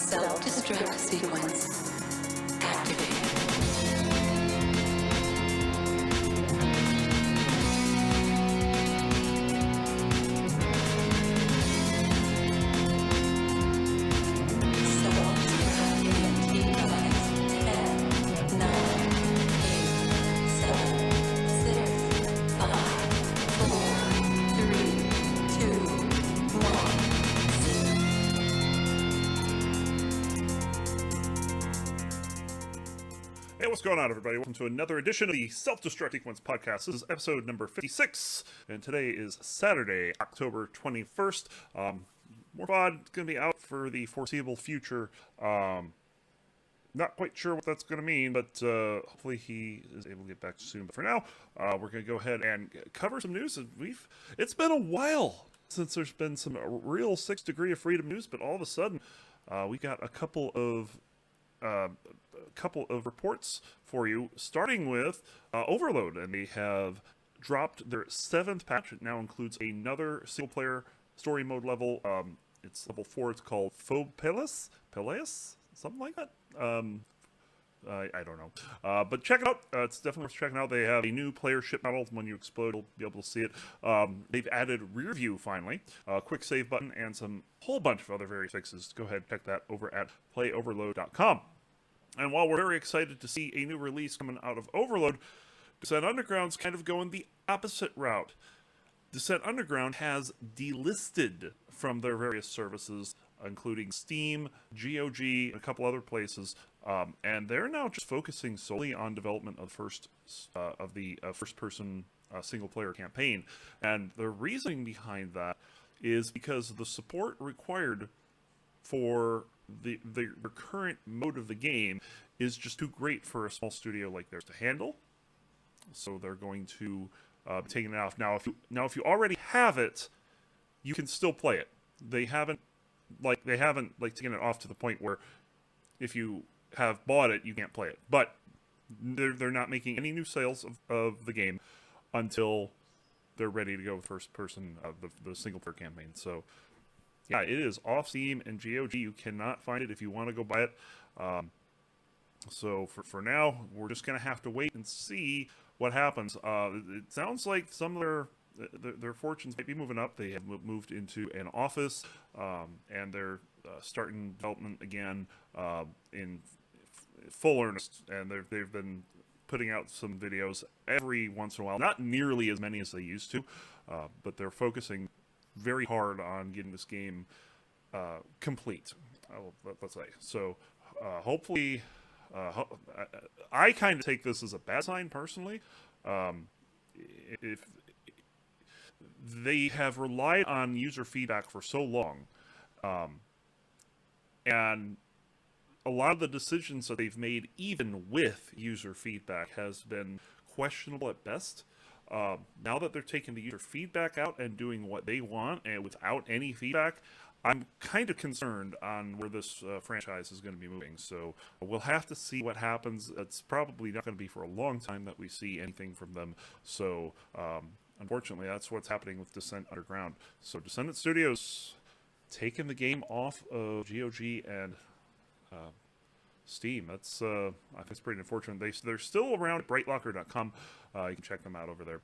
Self-Destruct sequence activated. Hey, what's going on, everybody? Welcome to another edition of the Self-Destruct Sequence podcast. This is episode number 56, and today is Saturday, October 21st. Morphod is going to be out for the foreseeable future. Not quite sure what that's going to mean, but hopefully he is able to get back soon. But for now, we're going to go ahead and cover some news. It's been a while since there's been some real 6 degree of freedom news, but all of a sudden, we got a couple of reports for you, starting with Overload, and they have dropped their 7th patch. It now includes another single-player story mode level. It's level 4. It's called Peleus, something like that. I don't know. But check it out. It's definitely worth checking out. They have a new player ship model. When you explode, you'll be able to see it. They've added rear view finally, a quick save button, and some whole bunch of other various fixes. Go ahead and check that over at playoverload.com. And while we're very excited to see a new release coming out of Overload, Descent Underground's kind of going the opposite route. Descent Underground has delisted from their various services, including Steam, GOG, and a couple other places, and they're now just focusing solely on development of first-person single-player campaign. And the reasoning behind that is because the support required for the current mode of the game is just too great for a small studio like theirs to handle. So they're going to taking it off. Now if you already have it, you can still play it. They haven't taken it off to the point where if you have bought it, you can't play it. But they're not making any new sales of the game until they're ready to go with first person the single player campaign. So yeah, it is off Steam and GOG. You cannot find it if you want to go buy it. So for now, we're just gonna have to wait and see what happens. It sounds like some of their fortunes might be moving up. They have moved into an office, and they're starting development again in full earnest. And they've been putting out some videos every once in a while. Not nearly as many as they used to, but they're focusing very hard on getting this game complete. Let's say so. Hopefully. I kind of take this as a bad sign personally. If they have relied on user feedback for so long, and a lot of the decisions that they've made, even with user feedback, has been questionable at best. Now that they're taking the user feedback out and doing what they want and without any feedback, I'm kind of concerned on where this franchise is going to be moving. So we'll have to see what happens. It's probably not going to be for a long time that we see anything from them. So unfortunately, that's what's happening with Descent Underground. So Descendant Studios taking the game off of GOG and Steam. That's I think it's pretty unfortunate. They're still around at brightlocker.com. You can check them out over there.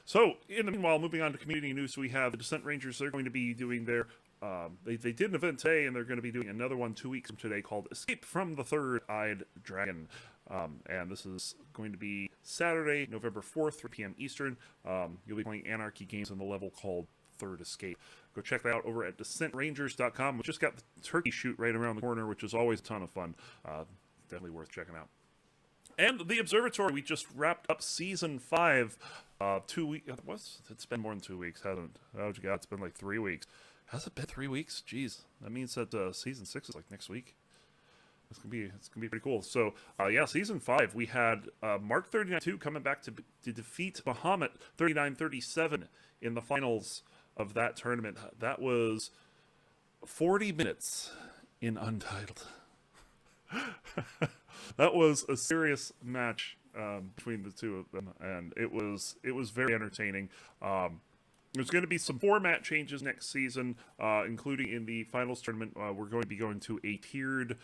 So in the meanwhile, moving on to community news, we have the Descent Rangers. They're going to be doing their they did an event today, and they're going to be doing another one 2 weeks from today called Escape from the Third-Eyed Dragon. And this is going to be Saturday, November 4th, 3 p.m. Eastern. You'll be playing Anarchy games on the level called Third Escape. Go check that out over at DescentRangers.com. We just got the turkey shoot right around the corner, which is always a ton of fun. Definitely worth checking out. And the Observatory, we just wrapped up Season 5 2 weeks. It's been more than 2 weeks, hasn't it? Oh, God, it's been like 3 weeks. Has it been 3 weeks? Jeez. That means that Season 6 is like next week. It's gonna be pretty cool. So, yeah, Season 5, we had Mark 39-2 coming back to defeat Bahamut 39-37 in the finals of that tournament. That was 40 minutes in Untitled. That was a serious match between the two of them, and it was very entertaining. There's going to be some format changes next season, including in the finals tournament. We're going to be going to a tiered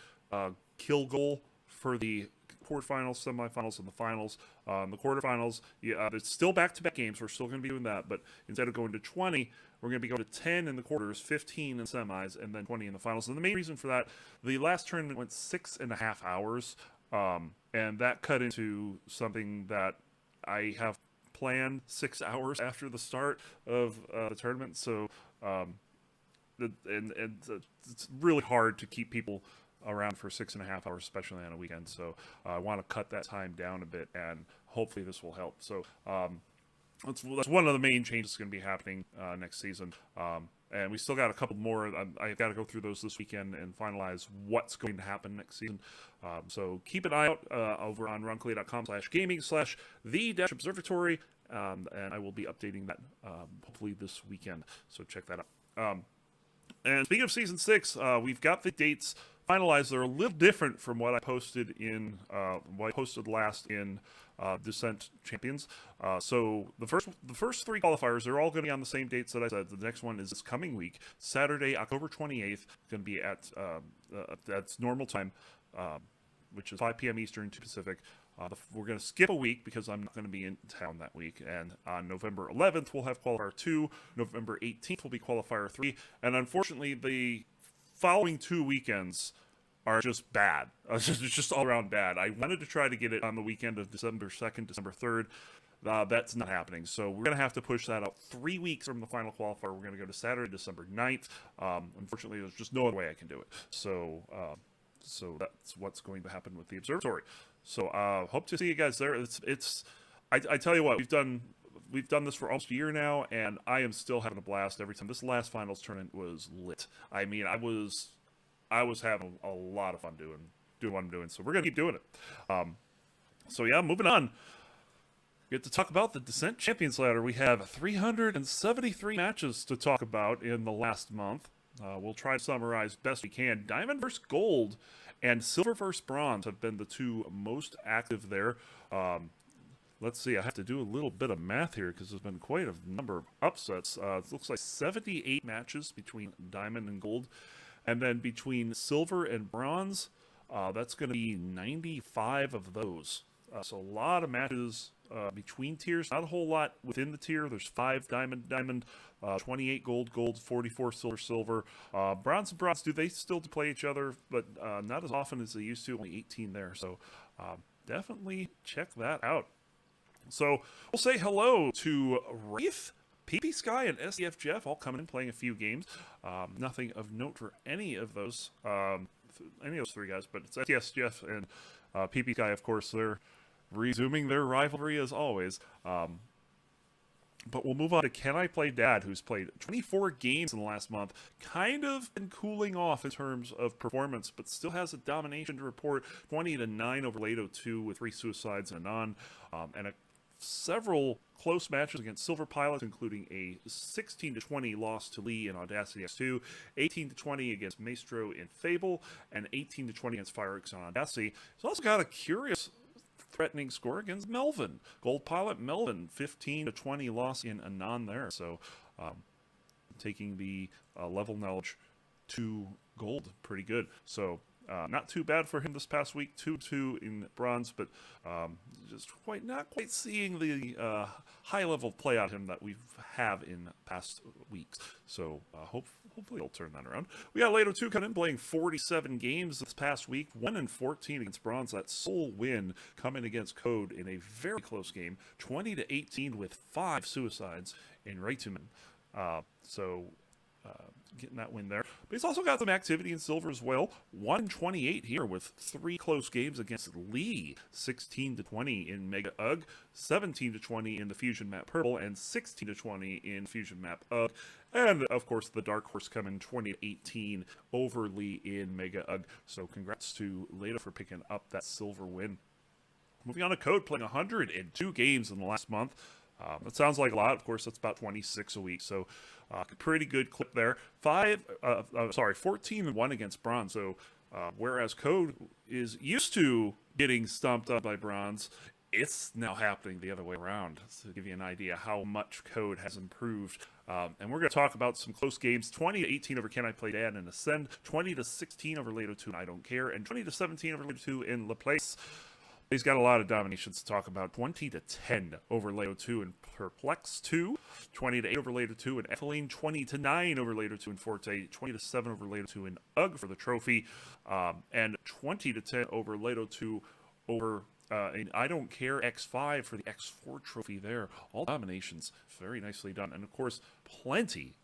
kill goal for the quarterfinals, semifinals, and the finals. The quarterfinals, it's still back-to-back games. We're still going to be doing that, but instead of going to 20, we're going to be going to 10 in the quarters, 15 in semis, and then 20 in the finals. And the main reason for that, the last tournament went 6.5 hours, and that cut into something that I have planned 6 hours after the start of the tournament. So, it's really hard to keep people around for 6.5 hours, especially on a weekend. So I want to cut that time down a bit, and hopefully this will help. So that's one of the main changes that's going to be happening next season. And we still got a couple more. I've got to go through those this weekend and finalize what's going to happen next season. So keep an eye out over on ronclay.com/gaming/the-observatory. And I will be updating that hopefully this weekend. So check that out. And speaking of Season 6, we've got the dates finalized. They're a little different from what I posted last in Descent Champions. So the first three qualifiers, they're all going to be on the same dates that I said. The next one is this coming week, Saturday, October 28th. Going to be at that's normal time. which is 5 p.m. Eastern, 2 Pacific. We're going to skip a week because I'm not going to be in town that week. And on November 11th, we'll have Qualifier 2. November 18th will be Qualifier 3. And unfortunately, the following 2 weekends are just bad. It's just all around bad. I wanted to try to get it on the weekend of December 2nd, December 3rd. That's not happening. So we're going to have to push that out 3 weeks from the final qualifier. We're going to go to Saturday, December 9th. Unfortunately, there's just no other way I can do it. So that's what's going to happen with the observatory. So hope to see you guys there. I tell you what, we've done this for almost a year now, and I am still having a blast every time. This last finals tournament was lit. I mean, I was having a lot of fun doing what I'm doing. So we're gonna keep doing it. So yeah, moving on. We get to talk about the Descent Champions Ladder. We have 373 matches to talk about in the last month. We'll try to summarize best we can. Diamond versus Gold and Silver versus Bronze have been the two most active there. Let's see, I have to do a little bit of math here because there's been quite a number of upsets. It looks like 78 matches between Diamond and Gold. And then between Silver and Bronze, that's going to be 95 of those. So a lot of matches between tiers. Not a whole lot within the tier. There's 5 Diamond, 28 Gold, 44 Silver. Bronze and Bronze, do they still play each other? But not as often as they used to. Only 18 there. So definitely check that out. So we'll say hello to Wraith, PP Sky, and SDF Jeff, all coming in playing a few games. Nothing of note for any of those 3 guys, but it's SDF Jeff and PP Sky, of course. They're resuming their rivalry as always. But we'll move on to Can I Play Dad, who's played 24 games in the last month. Kind of been cooling off in terms of performance, but still has a domination to report. 20-9 over Lato 2 with 3 suicides and a non. And several close matches against Silver Pilots, including a 16-20 loss to Lee in Audacity X2, 18-20 against Maestro in Fable, and 18-20 against Fireworks on Audacity. He's also got a curious threatening score against Melvin. Gold Pilot Melvin, 15-20 loss in Anon there. So taking the level knowledge to Gold pretty good. So not too bad for him this past week, 2-2 in Bronze, but just not quite seeing the high level play out him that we have in past weeks. So hopefully he'll turn that around. We got Lato 2 coming in playing 47 games this past week, 1-14 against Bronze. That sole win coming against Code in a very close game, 20-18 with 5 suicides in Reituman. Getting that win there. But he's also got some activity in Silver as well. 1-28 here with 3 close games against Lee. 16-20 in Mega UG, 17-20 in the Fusion Map Purple, and 16-20 in Fusion Map UG. And, of course, the Dark Horse coming 20-18 over Lee in Mega UG. So congrats to Lato for picking up that Silver win. Moving on to Code, playing 102 games in the last month. That sounds like a lot. Of course, that's about 26 a week. So pretty good clip there. 14-1 against Bronze. So whereas Code is used to getting stomped up by Bronze, it's now happening the other way around. So to give you an idea how much Code has improved. And we're going to talk about some close games. 20-18 over Can I Play Dad and Ascend. 20-16 over Lato 2 and I Don't Care. And 20-17 over Lato 2 in La Place. He's got a lot of dominations to talk about. 20-10 over Lato 2 and Perplex 2. 20-8 over Lato 2 and Ethylene. 20-9 over Lato 2 and Forte. 20-7 over Lato 2 and UG for the trophy. And 20-10 over Lato 2 over and I Don't Care X5 for the X4 trophy there. All dominations. Very nicely done. And of course, plenty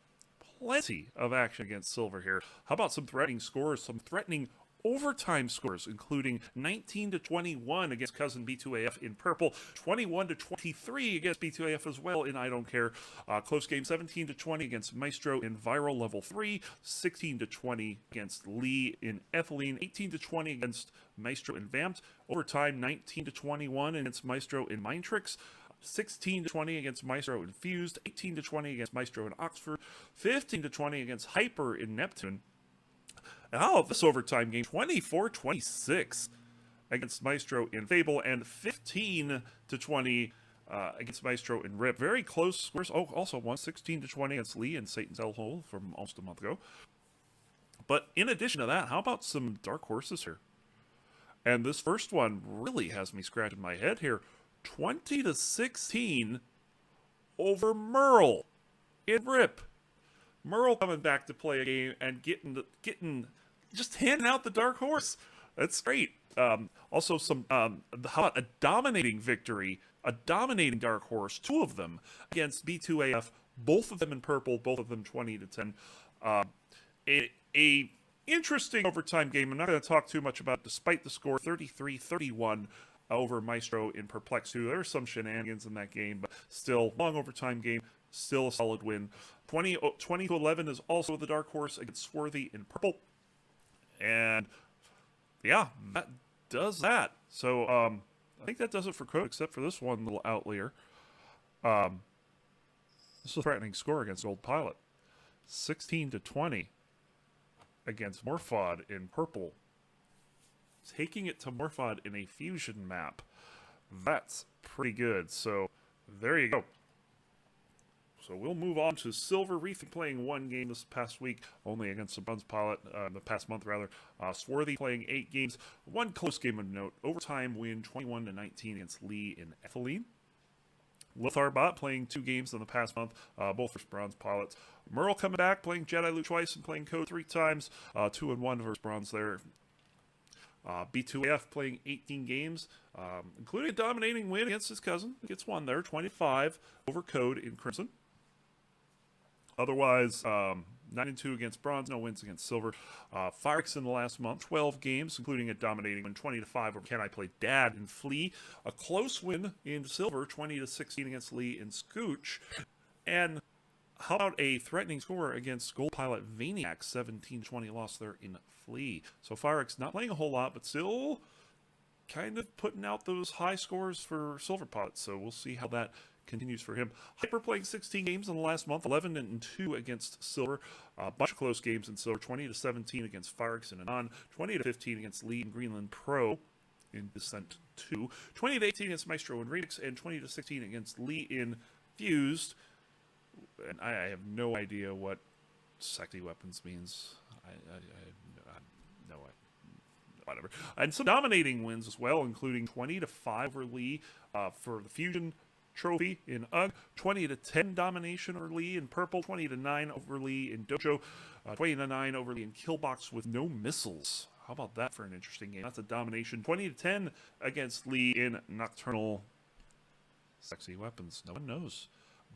of action against Silver here. How about some threatening scores? Some threatening overtime scores, including 19-21 against Cousin B2AF in Purple, 21-23 against B2AF as well in I Don't Care. Close game 17-20 against Maestro in Viral Level 3, 16-20 against Lee in Ethylene, 18-20 against Maestro in Vamped. Overtime 19-21 against Maestro in Mind Tricks. 16-20 against Maestro in Fused, 18-20 against Maestro in Oxford, 15-20 against Hyper in Neptune. And all of this overtime game, 24-26 against Maestro in Fable, and 15-20 against Maestro in Rip. Very close scores. Oh, also 16-20 against Lee and Satan's Hellhole from almost a month ago. But in addition to that, how about some dark horses here? And this first one really has me scratching my head here. 20-16 over Merle in Rip. Merle coming back to play a game and getting just handing out the dark horse. That's great. Also, how about a dominating victory, a dominating dark horse, two of them against B2AF, both of them in purple, both of them 20-10. A interesting overtime game. I'm not going to talk too much about it, despite the score 33-31 over Maestro in Perplex 2. There were some shenanigans in that game, but still, long overtime game, still a solid win. 20-11 is also the dark horse against Swarthy in purple. And yeah, that does that. So I think that does it for Code, except for this one little outlier. This is a threatening score against Gold Pilot. 16-20 against Morphod in purple. Taking it to Morphod in a fusion map. That's pretty good. So there you go. So we'll move on to Silver. Reef playing one game this past week, only against the Bronze Pilot, the past month rather. Swarthy playing 8 games, one close game of note. Overtime win 21-19 against Lee in Ethylene. Lotharbot playing 2 games in the past month, both for Bronze Pilots. Merle coming back, playing Jedi Loot twice and playing Code 3 times. 2-1 versus Bronze there. B2AF playing 18 games, including a dominating win against his cousin. Gets one there, 25 over Code in Crimson. Otherwise, 9-2 against Bronze, no wins against Silver. Firex in the last month, 12 games, including a dominating win, 20-5 over Can I Play Dad in Flea. A close win in Silver, 20-16 against Lee in Scooch. And how about a threatening score against Gold Pilot Vaniac, 17-20 loss there in Flea. So Firex not playing a whole lot, but still kind of putting out those high scores for Silver Pilot. So we'll see how that continues for him. Hyper playing 16 games in the last month, 11-2 against Silver. A bunch of close games in Silver, 20-17 against Firex and Anon, 20-15 against Lee and Greenland Pro in Descent 2, 20-18 against Maestro and Remix, and 20-16 against Lee in Fused. And I have no idea what sexy weapons means. Whatever. And some dominating wins as well, including 20-5 over Lee for the Fusion Trophy in UG, 20-10 domination over Lee in Purple, 20-9 over Lee in Dojo, 20-9 over Lee in Killbox with no missiles. How about that for an interesting game? That's a domination. 20-10 against Lee in Nocturnal. Sexy weapons. No one knows.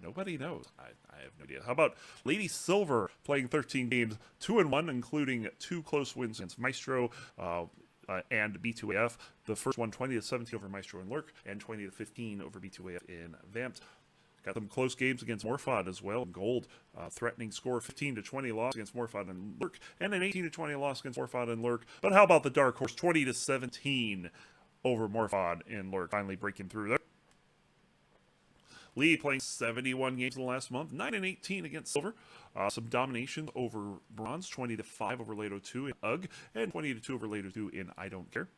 Nobody knows. I have no idea. How about Lady Silver playing 13 games, 2-1, including 2 close wins against Maestro and B2AF. The first one, 20-17 over Maestro and Lurk, and 20-15 over B2AF in Vamped. Got some close games against Morphod as well. Gold, threatening score, 15-20 loss against Morphod and Lurk, and an 18-20 loss against Morphod and Lurk. But how about the Dark Horse, 20-17 over Morphod and Lurk, finally breaking through there. Lee playing 71 games in the last month, 9-18 against Silver. Some domination over Bronze, 20-5 over Lato 2 in UG, and 20-2 over Lato 2 in I Don't Care.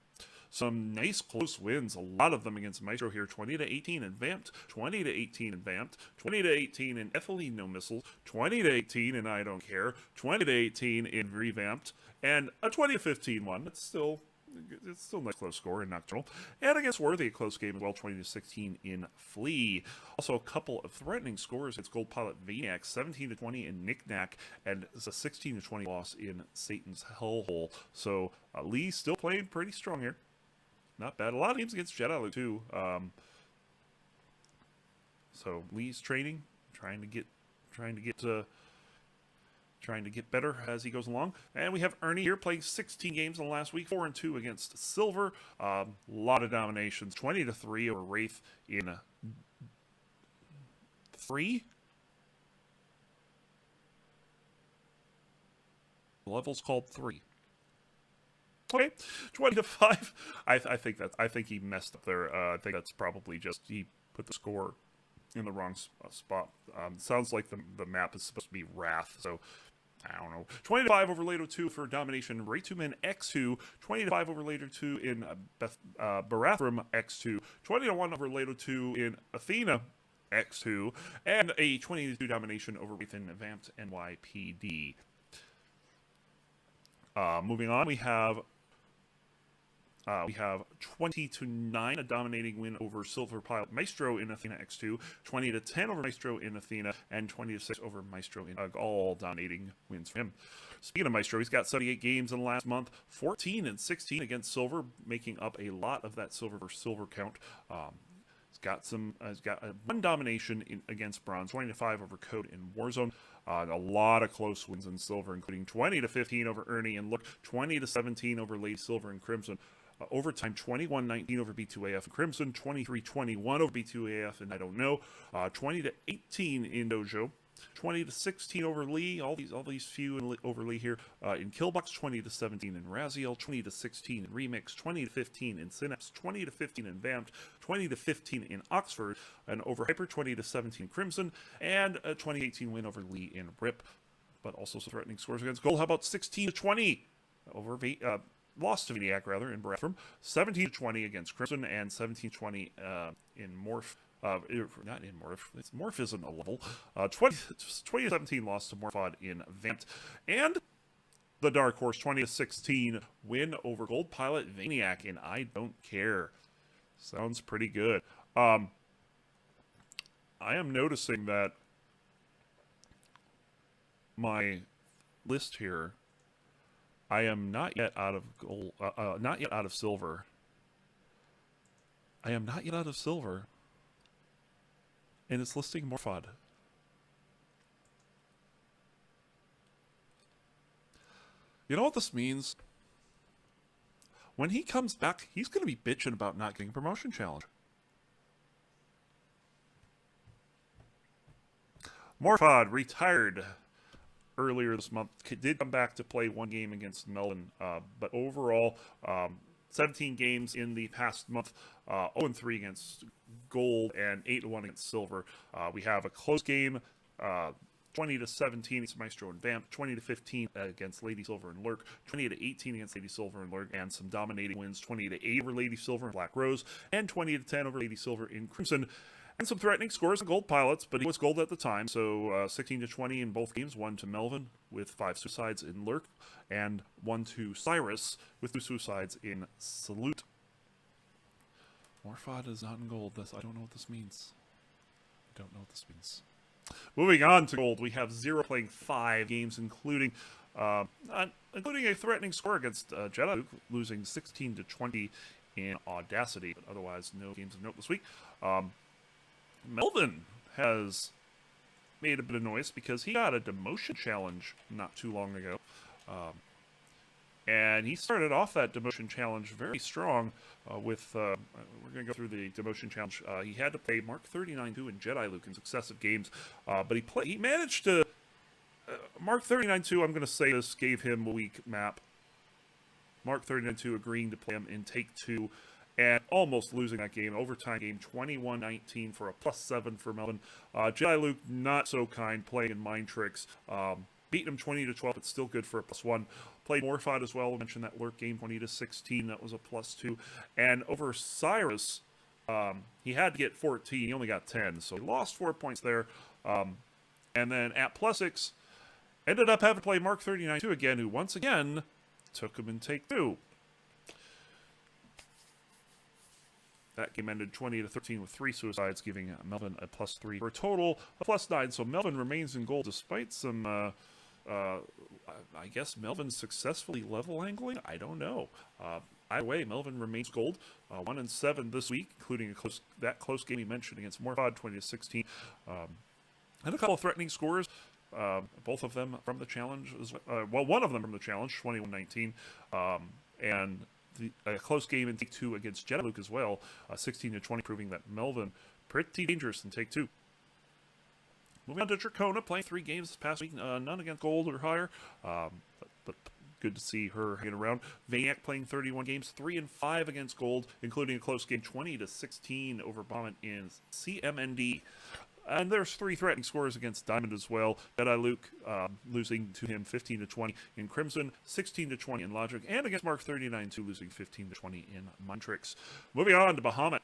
Some nice close wins, a lot of them against Maestro here, 20-18 in Vamped, 20-18 in Vamped, 20-18 in Ethylene No Missiles, 20-18 in I Don't Care, 20-18 in Revamped, and a 20-15 one. It's still a nice close score in Nocturnal. And against Worthy, a close game as well, 20-16 in Flea. Also, a couple of threatening scores against Gold Pilot Vaniac, 17-20 in Knick-Knack, and it's a 16-20 loss in Satan's Hellhole. So, Lee still playing pretty strong here. Not bad. A lot of games against Jedi too. So Lee's training, trying to get better as he goes along. And we have Ernie here playing 16 games in the last week, 4-2 against Silver. A lot of dominations, 20-3 over Wraith in 3. The level's called 3. Okay, 20-5. I think he messed up there. I think that's probably just he put the score in the wrong spot. Sounds like the map is supposed to be Wrath, so I don't know. 20-5 over Lato 2 for domination. Raytuman X2. 20-5 over Lato 2 in Barathrum X2. 20-1 over Lato 2 in Athena X2, and a 20-2 domination over Wraith in Vamped NYPD. Moving on, we have We have 20-9, a dominating win over Silver Pilot Maestro in Athena X2, 20-10 over Maestro in Athena, and 20-6 over Maestro in UG, all dominating wins for him. Speaking of Maestro, he's got 78 games in the last month, 14-16 against Silver, making up a lot of that Silver versus Silver count. He's got one domination against Bronze, 20-5 over Code in Warzone. A lot of close wins in Silver, including 20-15 over Ernie and Look, 20-17 over Lady Silver and Crimson. Overtime 21-19 over B2AF and Crimson, 23-21 over B2AF and I don't know, 20-18 in Dojo, 20-16 over Lee, all these few over Lee here, in Killbox, 20-17 in Raziel, 20-16 in Remix, 20-15 in Synapse, 20-15 in Vamped, 20-15 in Oxford, and over Hyper, 20-17 Crimson, and a 2018 win over Lee in Rip, but also some threatening scores against Gold. How about 16-20 over lost to Vaniac rather in Brathram, 17-20 against Crimson, and 17-20 in Morph. Not in Morph. Morph isn't a level. 20-17 lost to Morphod in Vamped, and the Dark Horse 20-16 win over Gold Pilot Vaniac in I Don't Care. Sounds pretty good. I am noticing that my list here, I am not yet out of gold, not yet out of silver. I am not yet out of silver. And it's listing Morphod. You know what this means? When he comes back, he's going to be bitching about not getting a promotion challenge. Morphod retired earlier this month. Did come back to play one game against Melvin, but overall, 17 games in the past month, 0-3 against Gold and 8-1 against Silver. We have a close game, 20-17 against Maestro and Vamp, 20-15 against Lady Silver and Lurk, 20-18 against Lady Silver and Lurk, and some dominating wins, 20-8 over Lady Silver and Black Rose, and 20-10 over Lady Silver in Crimson. And some threatening scores in Gold Pilots, but he was Gold at the time, so 16-20 in both games, 1 to Melvin with 5 suicides in Lurk, and 1 to Cyrus with 2 suicides in Salute. Morphod is not in Gold. I don't know what this means. Moving on to Gold, we have Zero playing 5 games, including a threatening score against Jedi Luke, losing 16-20 in Audacity, but otherwise no games of note this week. Melvin has made a bit of noise because he got a demotion challenge not too long ago. And he started off that demotion challenge very strong with, we're going to go through the demotion challenge. He had to play Mark 39-2 and Jedi Luke in successive games, but he managed to, Mark 39-2, I'm going to say this, gave him a weak map. Mark 39-2 agreeing to play him in Take 2 and almost losing that game. Overtime game, 21-19 for a +7 for Melvin. Jedi Luke, not so kind, playing in Mind Tricks. Beating him 20-12, but still good for a +1. Played Morphod as well. I mentioned that Lurk game, 20-16. That was a +2. And over Cyrus, he had to get 14. He only got 10, so he lost 4 points there. And then at +6, ended up having to play Mark 39-2 again, who once again took him in Take 2. That game ended 20-13 with 3 suicides, giving Melvin a +3 for a total of +9. So Melvin remains in Gold despite some, I guess Melvin's successfully level angling? I don't know. Either way, Melvin remains Gold, 1-7 this week, including that close game he mentioned against Morphod, 20-16. And a couple of threatening scores, both of them from the challenge. Well, one of them from the challenge, 21-19, and a close game in Take 2 against Jedi Luke as well, 16-20, proving that Melvin pretty dangerous in Take 2. Moving on to Dracona, playing 3 games this past week, none against Gold or higher, but good to see her hanging around. Vaniac playing 31 games, 3-5 against Gold, including a close game, 20-16 over Bombit in CMND. And there's 3 threatening scores against Diamond as well. Jedi Luke losing to him 15-20 in Crimson, 16-20 in Logic, and against Mark 39-2 losing 15-20 in Mind Tricks. Moving on to Bahamut.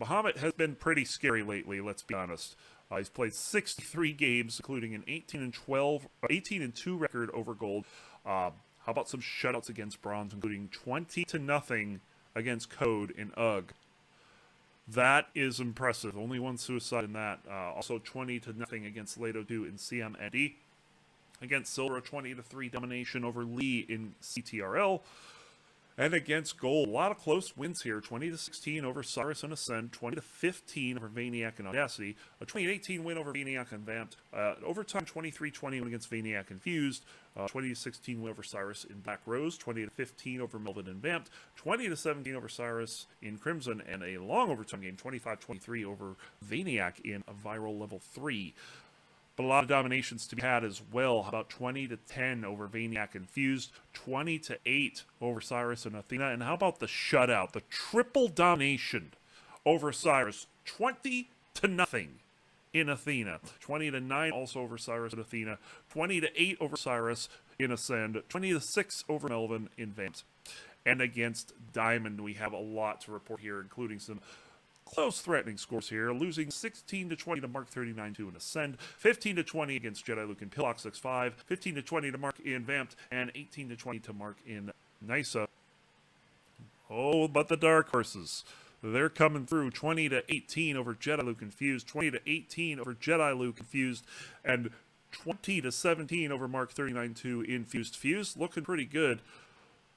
Bahamut has been pretty scary lately, let's be honest. He's played 63 games, including an 18-2 record over Gold. How about some shutouts against Bronze, including 20-0 against Code in UG? That is impressive. Only one suicide in that. Also 20-0 against Lato 2 in CMND. Against Silver, 20-3 domination over Lee in CTRL. And against Gold, a lot of close wins here. 20-16 over Cyrus and Ascend, 20-15 over Vaniac and Audacity, a 20-18 win over Vaniac and Vamped, overtime 23-20 win against Vaniac and Fused, 20-16 win over Cyrus in Black Rose, 20-15 over Melvin and Vamped, 20-17 over Cyrus in Crimson, and a long overtime game, 25-23 over Vaniac in a Viral Level 3. But a lot of dominations to be had as well. How about 20-10 over Vaniac and Fused, 20-8 over Cyrus and Athena, and how about the shutout, the triple domination over Cyrus, 20-0 in Athena, 20-9 also over Cyrus and Athena, 20-8 over Cyrus in Ascend, 20-6 over Melvin in Vamped. And against Diamond, we have a lot to report here, including some close threatening scores here, losing 16-20 to Mark 39-2 in Ascend, 15-20 against Jedi Luke in Pillox X5, 15-20 to Mark in Vamped, and 18-20 to Mark in Nysa. Oh, but the Dark Horses, they're coming through. 20-18 over Jedi Luke Confused, 20-18 over Jedi Luke Confused, and 20-17 over Mark 39-2 in Fused. Fused looking pretty good,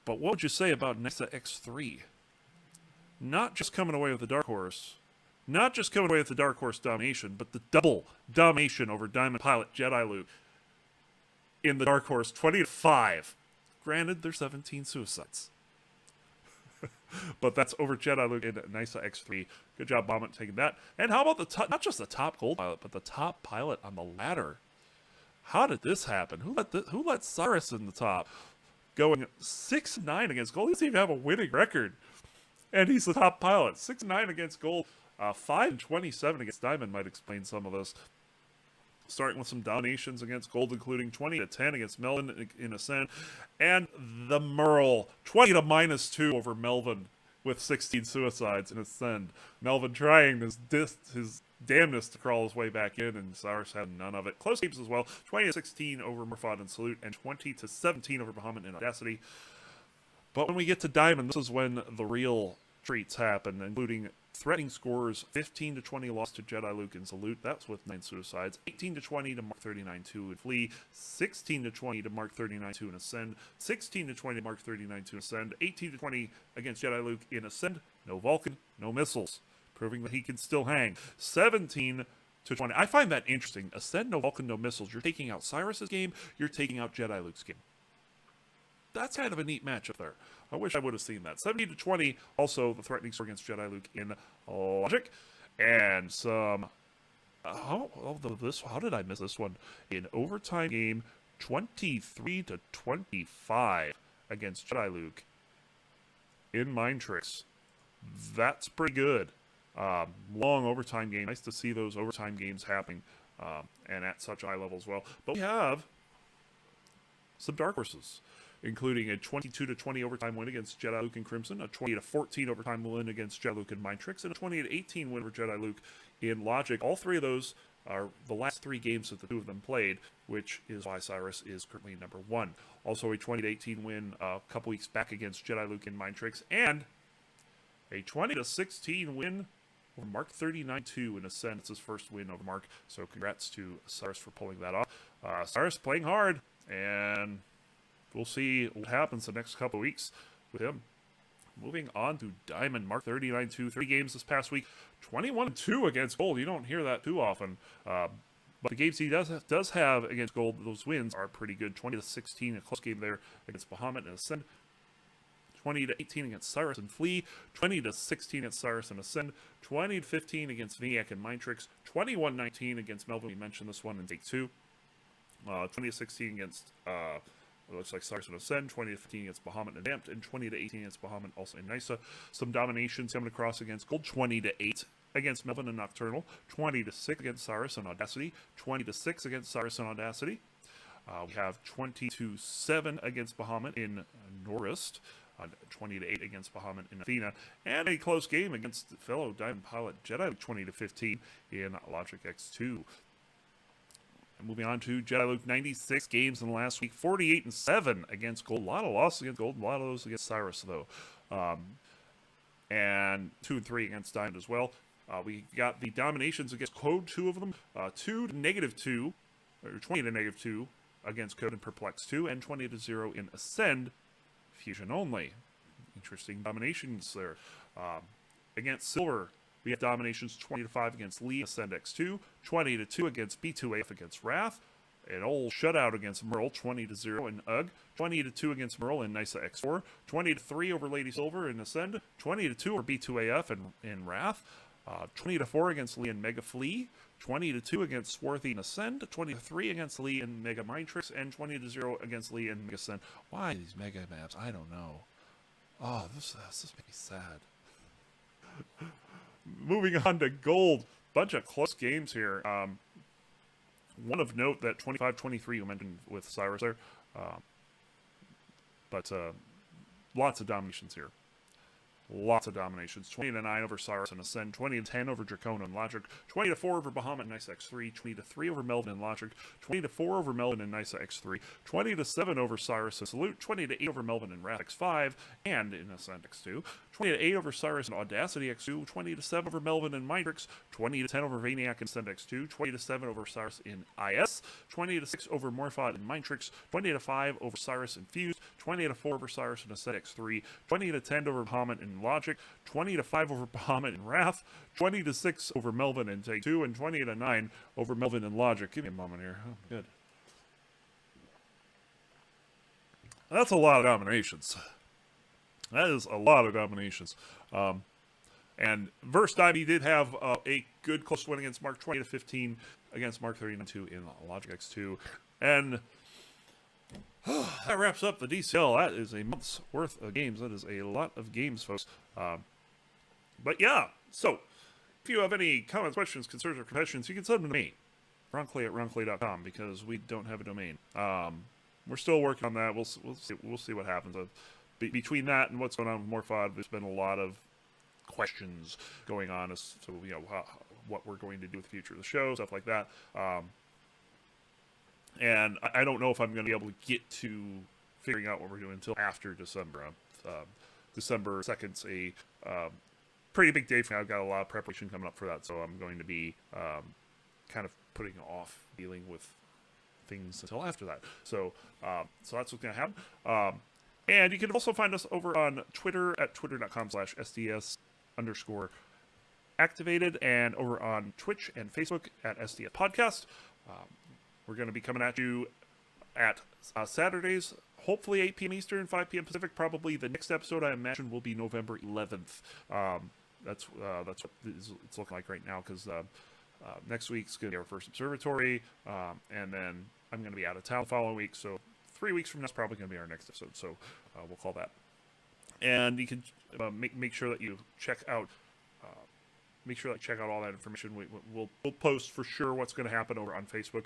but what would you say about Nysa X3? Not just coming away with the Dark Horse, not just coming away with the Dark Horse domination, but the double domination over Diamond Pilot Jedi Luke in the Dark Horse, 20-5. Granted, there's 17 suicides. But that's over Jedi Luke in Nysa X3. Good job, Bombit, taking that. And how about the top, not just the top gold pilot, but the top pilot on the ladder? How did this happen? Who let Cyrus in the top? Going 6-9 against gold. He doesn't even have a winning record. And he's the top pilot. 6-9 against Gold. 5-27 against Diamond might explain some of this. Starting with some dominations against Gold, including 20-10 against Melvin in Ascend. And the Merle, 20-2 over Melvin with 16 suicides in Ascend. Melvin trying his damnness to crawl his way back in, and Cyrus had none of it. Close games as well. 20-16 over Murfad and Salute, and 20-17 over Bahamut and Audacity. But when we get to Diamond, this is when the real treats happen, including threatening scores. 15-20 loss to Jedi Luke and Salute. That's with 9 suicides. 18-20 to Mark 39-2 in Flee. 16-20 to Mark 39-2 in Ascend. 16-20 to Mark 39-2 in Ascend. 18-20 against Jedi Luke in Ascend. No Vulcan, no missiles, proving that he can still hang. 17-20. I find that interesting. Ascend, no Vulcan, no missiles. You're taking out Cyrus's game. You're taking out Jedi Luke's game. That's kind of a neat matchup there. I wish I would have seen that. 17-20, also the threatening score against Jedi Luke in Logic. And some... how did I miss this one? In overtime game, 23-25 against Jedi Luke in Mind Tricks. That's pretty good. Long overtime game. Nice to see those overtime games happening, and at such a high level as well. But we have some Dark Horses, including a 22-20 overtime win against Jedi Luke and Crimson, a 20-14 overtime win against Jedi Luke and Mind Tricks, and a 20-18 win over Jedi Luke in Logic. All three of those are the last 3 games that the 2 of them played, which is why Cyrus is currently number 1. Also a 20-18 win a couple weeks back against Jedi Luke and Mind Tricks, and a 20-16 win over Mark 39-2 in Ascend. It's his first win over Mark, so congrats to Cyrus for pulling that off. Cyrus playing hard, and we'll see what happens the next couple of weeks with him. Moving on to Diamond, Mark 39-2, 3 games this past week, 21-2 against Gold. You don't hear that too often. But the games he does have against Gold, those wins are pretty good. 20-16, a close game there against Bahamut and Ascend. 20-18 against Cyrus and Flee. 20-16 against Cyrus and Ascend. 20-15 against Vaniac and Mind Tricks. 21-19 against Melvin. We mentioned this one in Take 2. 20-16 against... it looks like Cyrus and Ascend, 20-15 against Bahamut and Vamped, and 20-18 against Bahamut also in Nysa. Some dominations coming across against Gold, 20-8 against Melvin and Nocturnal, 20-6 against Cyrus and Audacity, 20-6 against Cyrus and Audacity. We have 20-7 against Bahamut in Norist, 20-8 against Bahamut in Athena, and a close game against fellow Diamond Pilot Jedi, 20-15 in Logic X2. moving on to Jedi Luke, 96 games in the last week, 48-7 against Gold. A lot of losses against Gold, a lot of those against Cyrus, though. And 2-3 against Diamond as well. We got the dominations against Code, 2 of them. 2 to -2, or 20 to -2 against Code and Perplex 2, and 20 to 0 in Ascend, Fusion only. Interesting dominations there. Against Silver, we have dominations 20 to 5 against Lee, Ascend X2, 20 to 2 against B2AF against Wrath, an old shutout against Merle, 20 to 0 in UG, 20 to 2 against Merle in Nysa X4, 20 to 3 over Lady Silver in Ascend, 20 to 2 over B2AF in Wrath, 20 to 4 against Lee in Mega Flea, 20 to 2 against Swarthy in Ascend, 20 to 3 against Lee in Mega Mind Tricks, and 20 to 0 against Lee in Mega Ascend. Why these Mega maps? I don't know. Oh, this makes me sad. Moving on to Gold. Bunch of close games here. One of note, that 25-23 you mentioned with Cyrus there. But lots of dominations here. Lots of dominations. 20 to 9 over Cyrus and Ascend, 20 to 10 over Dracona and Logic, 20 to 4 over Bahamut and Nysa X3, 20 to 3 over Melvin and Logic, 20 to 4 over Melvin and Nysa X3, 20 to 7 over Cyrus and Salute, 20 to 8 over Melvin and Wrath X5 and in Ascend X2, 20 to 8 over Cyrus and Audacity X2, 20 to 7 over Melvin and Mindrix, 20 to 10 over Vaniac and Ascend X2, 20 to 7 over Cyrus in IS, 20 to 6 over Morphot and Mindtrix, 20 to 5 over Cyrus and Fused, 20 to 4 over Cyrus and Ascend X3, 20 to 10 over Bahamut and Logic, 20 to 5 over Bahamut and Wrath, 20 to 6 over Melvin and Take 2, and 20 to 9 over Melvin and Logic. Give me a moment here. Oh, good. That's a lot of dominations. That is a lot of dominations. And versus Dime, he did have a good close win against Mark, 20 to 15 against Mark 39-2 in Logic X2. And that wraps up the DCL. That is a month's worth of games. That is a lot of games, folks. But yeah, so if you have any comments, questions, concerns, or confessions, you can send them to me, ronclay@ronclay.com, because we don't have a domain. We're still working on that. We'll see what happens. Between that and what's going on with Morphod, there's been a lot of questions going on as to what we're going to do with the future of the show, stuff like that. And I don't know if I'm going to be able to get to figuring out what we're doing until after December. December 2nd's a pretty big day for me. I've got a lot of preparation coming up for that, so I'm going to be kind of putting off dealing with things until after that. So that's what's going to happen. And you can also find us over on Twitter at twitter.com/SDS_activated, and over on Twitch and Facebook at SDS Podcast. We're going to be coming at you at Saturdays, hopefully 8 p.m. Eastern, 5 p.m. Pacific. Probably the next episode, I imagine, will be November 11th. That's what it's looking like right now, because next week's going to be our first observatory, and then I'm going to be out of town the following week, so 3 weeks from now is probably going to be our next episode, so we'll call that. And you can make sure that you check out all that information. We'll post for sure what's going to happen over on Facebook,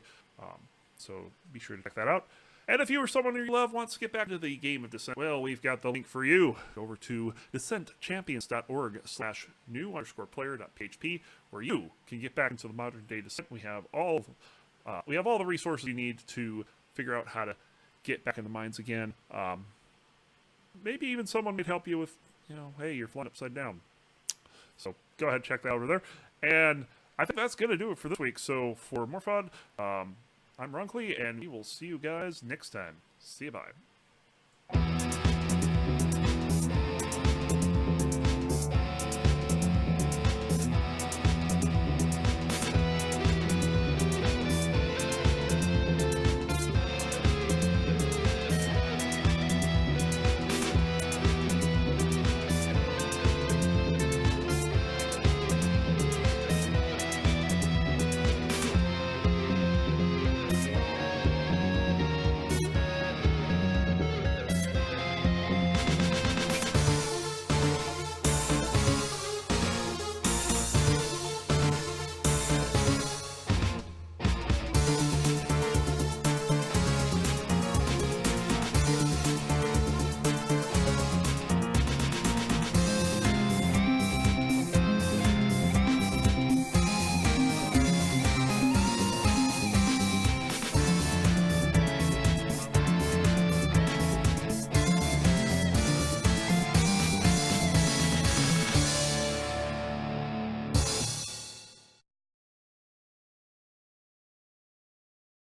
so be sure to check that out. And if you or someone you love wants to get back to the game of Descent, well, we've got the link for you over to descentchampions.org/new_player.php, where you can get back into the modern day Descent. We have all the resources you need to figure out how to get back in the mines again. Maybe even someone could help you with, hey, you're flying upside down. So go ahead and check that over there. And I think that's going to do it for this week. So for Morphod, I'm Runkley, and we will see you guys next time. See you, bye.